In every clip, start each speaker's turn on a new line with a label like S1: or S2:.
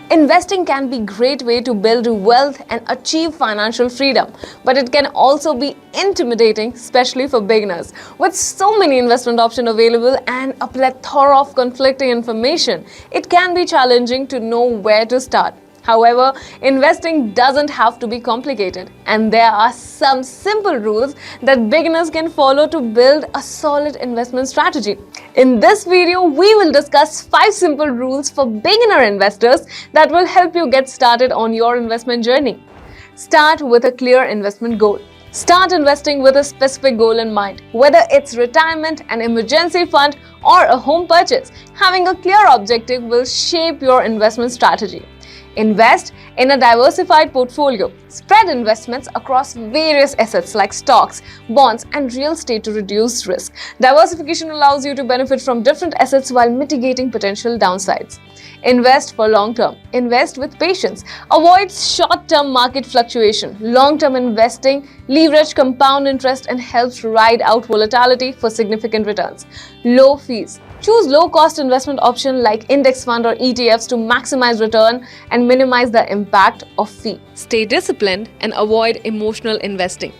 S1: Investing can be a great way to build wealth and achieve financial freedom, but it can also be intimidating, especially for beginners. With so many investment options available and a plethora of conflicting information, it can be challenging to know where to start. However, investing doesn't have to be complicated, and there are some simple rules that beginners can follow to build a solid investment strategy. In this video, we will discuss 5 simple rules for beginner investors that will help you get started on your investment journey. Start with a clear investment goal. Start investing with a specific goal in mind. Whether it's retirement, an emergency fund, or a home purchase, having a clear objective will shape your investment strategy. Invest in a diversified portfolio. Spread investments across various assets like stocks, bonds, and real estate to reduce risk. Diversification allows you to benefit from different assets while mitigating potential downsides. Invest for long term. Invest with patience. Avoid short-term market fluctuation. Long-term investing leverage compound interest and helps ride out volatility for significant returns. Low fees. Choose low-cost investment options like index fund or ETFs to maximize return and minimize the impact of fee. Stay disciplined and avoid emotional investing.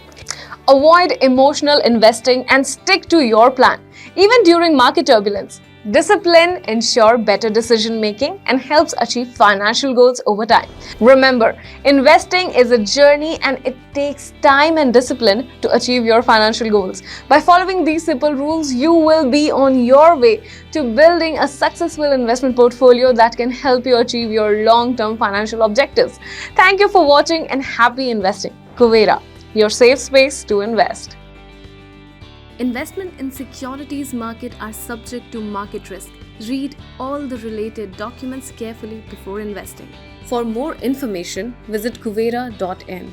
S1: Avoid emotional investing and stick to your plan, even during market turbulence. Discipline ensures better decision making and helps achieve financial goals over time. Remember, investing is a journey and it takes time and discipline to achieve your financial goals. By following these simple rules, you will be on your way to building a successful investment portfolio that can help you achieve your long-term financial objectives. Thank you for watching and happy investing. Kuvera, your safe space to invest. Investment in securities market are subject to market risk. Read all the related documents carefully before investing. For more information, visit kuvera.in.